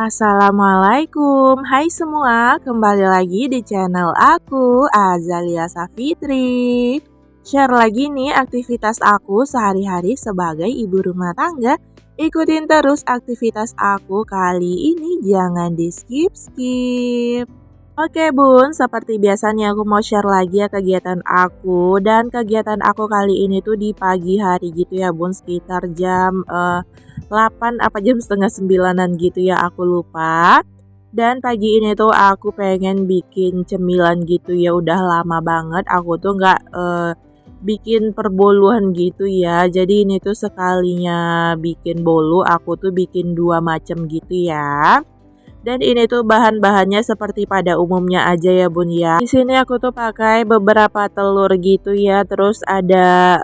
Assalamualaikum, hai semua, kembali lagi di channel aku, Azalia Safitri. Share lagi nih aktivitas aku sehari-hari sebagai ibu rumah tangga. Ikutin terus aktivitas aku kali ini, jangan di skip-skip. Oke bun, seperti biasanya aku mau share lagi ya kegiatan aku. Dan kegiatan aku kali ini tuh di pagi hari gitu ya bun, sekitar jam 8 apa jam setengah 9-an gitu ya, aku lupa. Dan pagi ini tuh aku pengen bikin cemilan gitu ya, udah lama banget aku tuh nggak bikin perboluhan gitu ya. Jadi ini tuh sekalinya bikin bolu, aku tuh bikin 2 macam gitu ya. Dan ini tuh bahan-bahannya seperti pada umumnya aja ya bun ya. Di sini aku tuh pakai beberapa telur gitu ya. Terus ada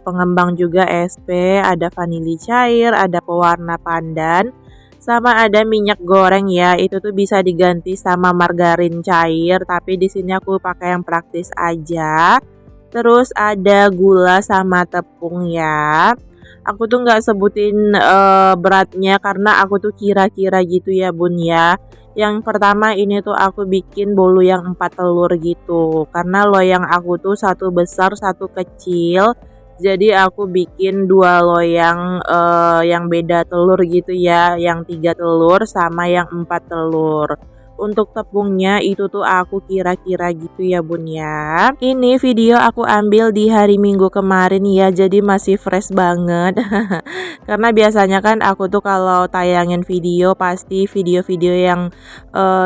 pengembang juga SP, ada vanili cair, ada pewarna pandan, sama ada minyak goreng ya. Itu tuh bisa diganti sama margarin cair, tapi di sini aku pakai yang praktis aja. Terus ada gula sama tepung ya. Aku tuh nggak sebutin beratnya karena aku tuh kira-kira gitu ya bun ya. Yang pertama ini tuh aku bikin bolu yang 4 telur gitu. Karena loyang aku tuh satu besar satu kecil. Jadi aku bikin 2 loyang yang beda telur gitu ya. Yang 3 telur sama yang 4 telur. Untuk tepungnya itu tuh aku kira-kira gitu ya bun ya. Ini video aku ambil di hari Minggu kemarin ya, jadi masih fresh banget. Karena biasanya kan aku tuh kalau tayangin video pasti video-video yang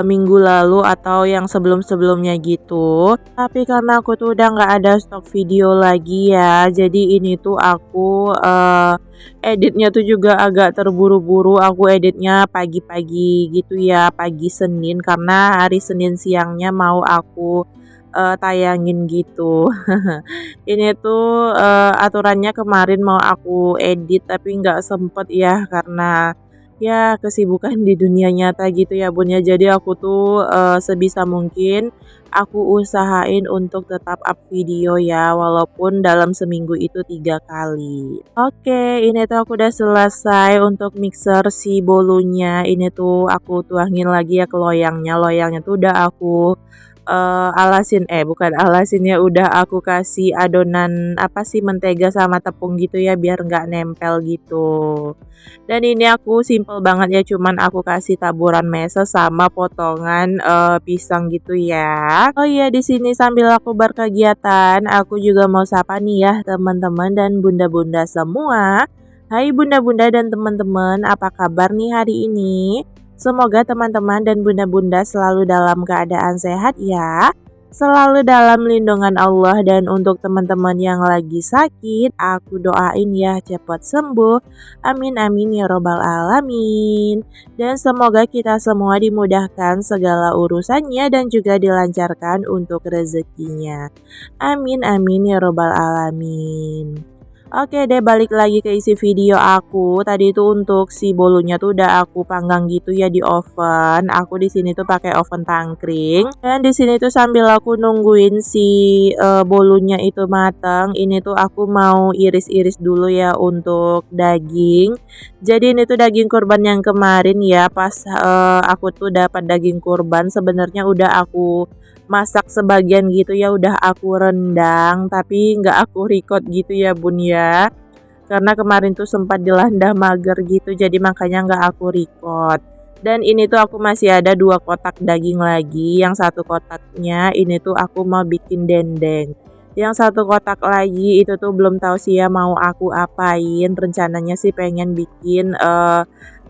minggu lalu atau yang sebelum-sebelumnya gitu. Tapi karena aku tuh udah nggak ada stok video lagi ya, jadi ini tuh aku editnya tuh juga agak terburu-buru. Aku editnya pagi-pagi gitu ya, pagi Senin, karena hari Senin siangnya mau aku tayangin gitu. Ini tuh aturannya kemarin mau aku edit tapi nggak sempet ya, karena ya kesibukan di dunia nyata gitu ya bun ya. Jadi aku tuh sebisa mungkin aku usahain untuk tetap up video ya, walaupun dalam seminggu itu 3 kali. Oke, ini tuh aku udah selesai untuk mixer si bolunya. Ini tuh aku tuangin lagi ya ke loyangnya. Loyangnya tuh udah aku bukan alasin ya, udah aku kasih adonan apa sih, mentega sama tepung gitu ya biar nggak nempel gitu. Dan ini aku simple banget ya, cuman aku kasih taburan meses sama potongan pisang gitu ya. Oh iya, di sini sambil aku berkegiatan, aku juga mau sapa nih ya teman-teman dan bunda-bunda semua. Hai bunda-bunda dan teman-teman, apa kabar nih hari ini? Semoga teman-teman dan bunda-bunda selalu dalam keadaan sehat ya. Selalu dalam lindungan Allah, dan untuk teman-teman yang lagi sakit, aku doain ya cepat sembuh. Amin amin ya robbal alamin. Dan semoga kita semua dimudahkan segala urusannya dan juga dilancarkan untuk rezekinya. Amin amin ya robbal alamin. Oke deh, balik lagi ke isi video aku. Tadi itu untuk si bolunya tuh udah aku panggang gitu ya di oven. Aku di sini tuh pakai oven tangkring. Dan di sini tuh sambil aku nungguin si bolunya itu matang, ini tuh aku mau iris-iris dulu ya untuk daging. Jadi ini tuh daging kurban yang kemarin ya, pas aku tuh dapat daging kurban sebenarnya udah aku masak sebagian gitu ya, udah aku rendang tapi nggak aku record gitu ya bun ya, karena kemarin tuh sempat dilanda mager gitu, jadi makanya nggak aku record. Dan ini tuh aku masih ada 2 kotak daging lagi, yang satu kotaknya ini tuh aku mau bikin dendeng, yang satu kotak lagi itu tuh belum tahu sih ya mau aku apain. Rencananya sih pengen bikin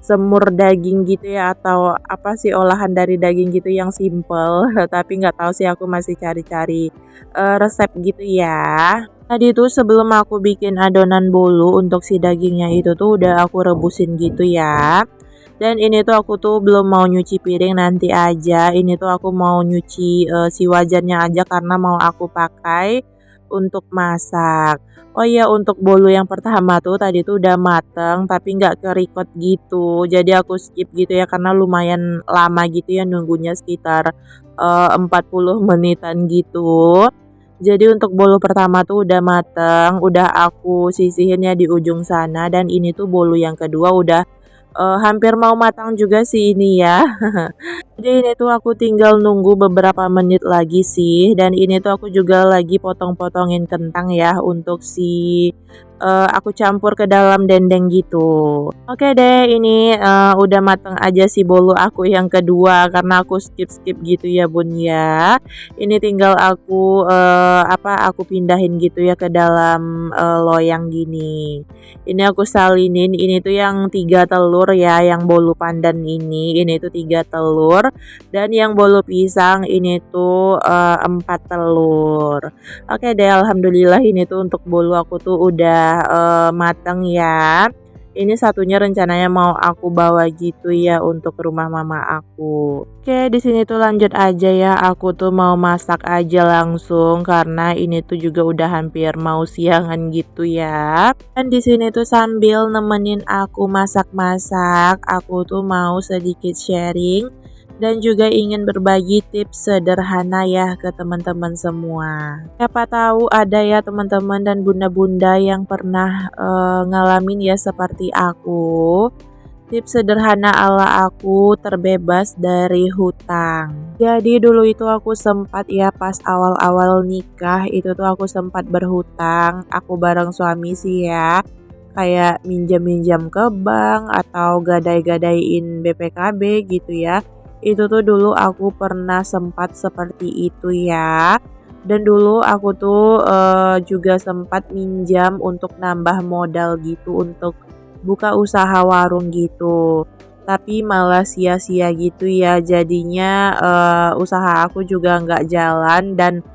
semur daging gitu ya, atau apa sih, olahan dari daging gitu yang simple. Tapi nggak tahu sih, aku masih cari-cari resep gitu ya. Tadi tuh sebelum aku bikin adonan bolu untuk si dagingnya itu tuh udah aku rebusin gitu ya. Dan ini tuh aku tuh belum mau nyuci piring, nanti aja. Ini tuh aku mau nyuci si wajannya aja karena mau aku pakai untuk masak. Oh iya, untuk bolu yang pertama tuh tadi tuh udah mateng tapi nggak ke-record gitu. Jadi aku skip gitu ya karena lumayan lama gitu ya nunggunya, sekitar 40 menitan gitu. Jadi untuk bolu pertama tuh udah mateng, udah aku sisihin ya di ujung sana, dan ini tuh bolu yang kedua udah hampir mau matang juga sih ini ya. Jadi ini tuh aku tinggal nunggu beberapa menit lagi sih, dan ini tuh aku juga lagi potong-potongin kentang ya untuk aku campur ke dalam dendeng gitu. Oke deh, ini udah mateng aja sih bolu aku yang kedua karena aku skip-skip gitu ya bun ya. Ini tinggal aku pindahin gitu ya ke dalam loyang gini. Ini aku salinin, ini tuh yang 3 telur ya, yang bolu pandan ini tuh 3 telur, dan yang bolu pisang ini tuh 4 telur. Oke deh, alhamdulillah ini tuh untuk bolu aku tuh udah mateng ya. Ini satunya rencananya mau aku bawa gitu ya untuk rumah mama aku. Oke, di sini tuh lanjut aja ya. Aku tuh mau masak aja langsung karena ini tuh juga udah hampir mau siangan gitu ya. Dan di sini tuh sambil nemenin aku masak-masak, aku tuh mau sedikit sharing dan juga ingin berbagi tips sederhana ya ke teman-teman semua. Siapa tahu ada ya teman-teman dan bunda-bunda yang pernah ngalamin ya seperti aku. Tips sederhana ala aku terbebas dari hutang. Jadi dulu itu aku sempat ya pas awal-awal nikah itu tuh aku sempat berhutang. Aku bareng suami sih ya. Kayak minjam-minjam ke bank atau gadai-gadaiin BPKB gitu ya. Itu tuh dulu aku pernah sempat seperti itu ya. Dan dulu aku tuh juga sempat minjam untuk nambah modal gitu untuk buka usaha warung gitu. Tapi malah sia-sia gitu ya. Jadinya usaha aku juga nggak jalan dan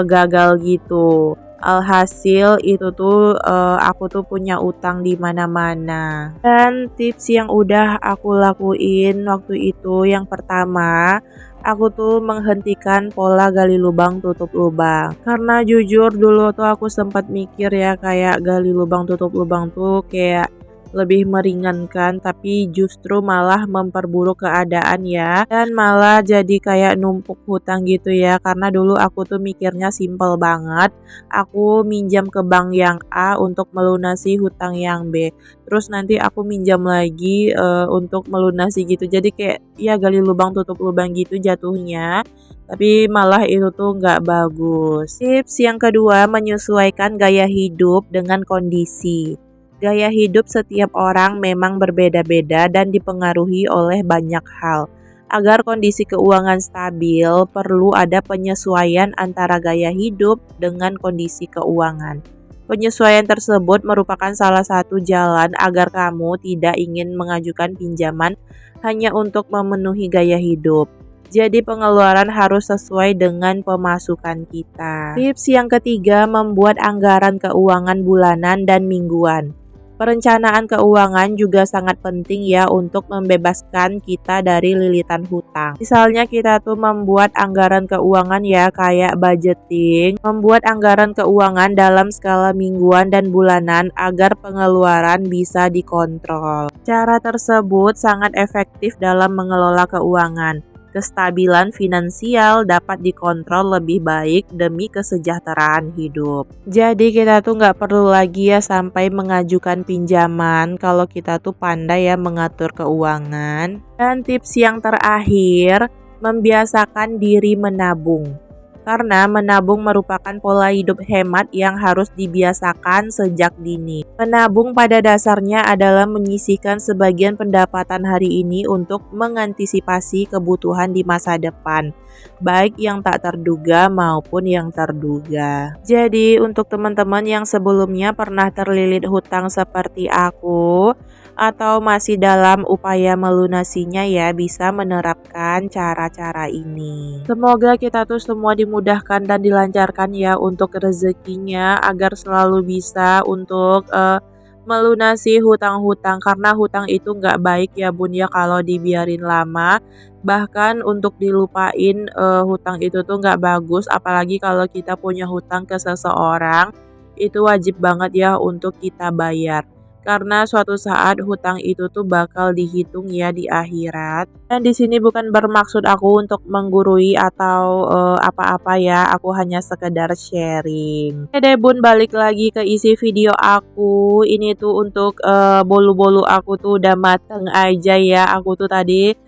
gagal gitu. Alhasil itu tuh aku tuh punya utang di mana-mana. Dan tips yang udah aku lakuin waktu itu yang pertama, aku tuh menghentikan pola gali lubang tutup lubang. Karena jujur dulu tuh aku sempat mikir ya kayak gali lubang tutup lubang tuh kayak lebih meringankan, tapi justru malah memperburuk keadaan ya, dan malah jadi kayak numpuk hutang gitu ya. Karena dulu aku tuh mikirnya simpel banget, aku minjam ke bank yang A untuk melunasi hutang yang B, terus nanti aku minjam lagi untuk melunasi gitu. Jadi kayak ya gali lubang tutup lubang gitu jatuhnya, tapi malah itu tuh nggak bagus. Tips yang kedua, menyesuaikan gaya hidup dengan kondisi. Gaya hidup setiap orang memang berbeda-beda dan dipengaruhi oleh banyak hal. Agar kondisi keuangan stabil, perlu ada penyesuaian antara gaya hidup dengan kondisi keuangan. Penyesuaian tersebut merupakan salah satu jalan agar kamu tidak ingin mengajukan pinjaman hanya untuk memenuhi gaya hidup. Jadi pengeluaran harus sesuai dengan pemasukan kita. Tips yang ketiga, membuat anggaran keuangan bulanan dan mingguan. Perencanaan keuangan juga sangat penting ya untuk membebaskan kita dari lilitan hutang. Misalnya kita tuh membuat anggaran keuangan ya kayak budgeting, membuat anggaran keuangan dalam skala mingguan dan bulanan agar pengeluaran bisa dikontrol. Cara tersebut sangat efektif dalam mengelola keuangan. Kestabilan finansial dapat dikontrol lebih baik demi kesejahteraan hidup. Jadi kita tuh nggak perlu lagi ya sampai mengajukan pinjaman kalau kita tuh pandai ya mengatur keuangan. Dan tips yang terakhir, membiasakan diri menabung. Karena menabung merupakan pola hidup hemat yang harus dibiasakan sejak dini. Menabung pada dasarnya adalah menyisihkan sebagian pendapatan hari ini untuk mengantisipasi kebutuhan di masa depan, baik yang tak terduga maupun yang terduga. Jadi untuk teman-teman yang sebelumnya pernah terlilit hutang seperti aku, atau masih dalam upaya melunasinya ya, bisa menerapkan cara-cara ini. Semoga kita tuh semua dimudahkan dan dilancarkan ya untuk rezekinya agar selalu bisa untuk melunasi hutang-hutang, karena hutang itu nggak baik ya bun ya kalau dibiarin lama. Bahkan untuk dilupain hutang itu tuh nggak bagus, apalagi kalau kita punya hutang ke seseorang, itu wajib banget ya untuk kita bayar. karena suatu saat hutang itu tuh bakal dihitung ya di akhirat. Dan di sini bukan bermaksud aku untuk menggurui atau apa-apa ya, aku hanya sekedar sharing. Oke deh bun, balik lagi ke isi video aku. Ini tuh untuk bolu-bolu aku tuh udah mateng aja ya. Aku tuh tadi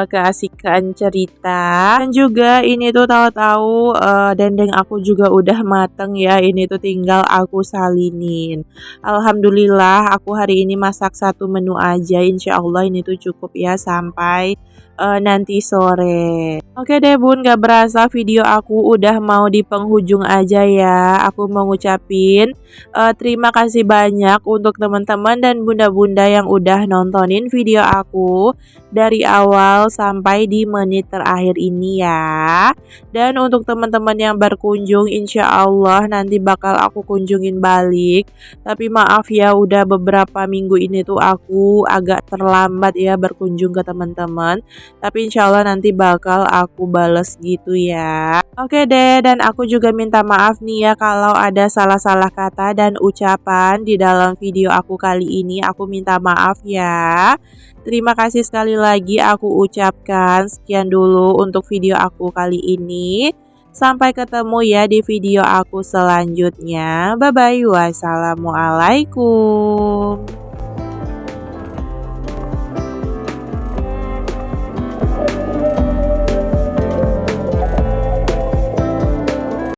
keasikan cerita. Dan juga ini tuh tahu-tahu dendeng aku juga udah mateng ya. Ini tuh tinggal aku salinin. Alhamdulillah aku hari ini masak satu menu aja. Insya Allah ini tuh cukup ya sampai nanti sore. Oke deh bun, gak berasa video aku udah mau di penghujung aja ya. Aku mau ngucapin terima kasih banyak untuk teman-teman dan bunda-bunda yang udah nontonin video aku dari awal sampai di menit terakhir ini ya. Dan untuk teman-teman yang berkunjung, insya Allah nanti bakal aku kunjungin balik. Tapi maaf ya, udah beberapa minggu ini tuh aku agak terlambat ya berkunjung ke teman-teman. Tapi insya Allah nanti bakal aku bales gitu ya. Oke deh, dan aku juga minta maaf nih ya kalau ada salah-salah kata dan ucapan di dalam video aku kali ini. Aku minta maaf ya. Terima kasih sekali lagi aku ucapkan. Sekian dulu untuk video aku kali ini. Sampai ketemu ya di video aku selanjutnya. Bye bye. Wassalamualaikum.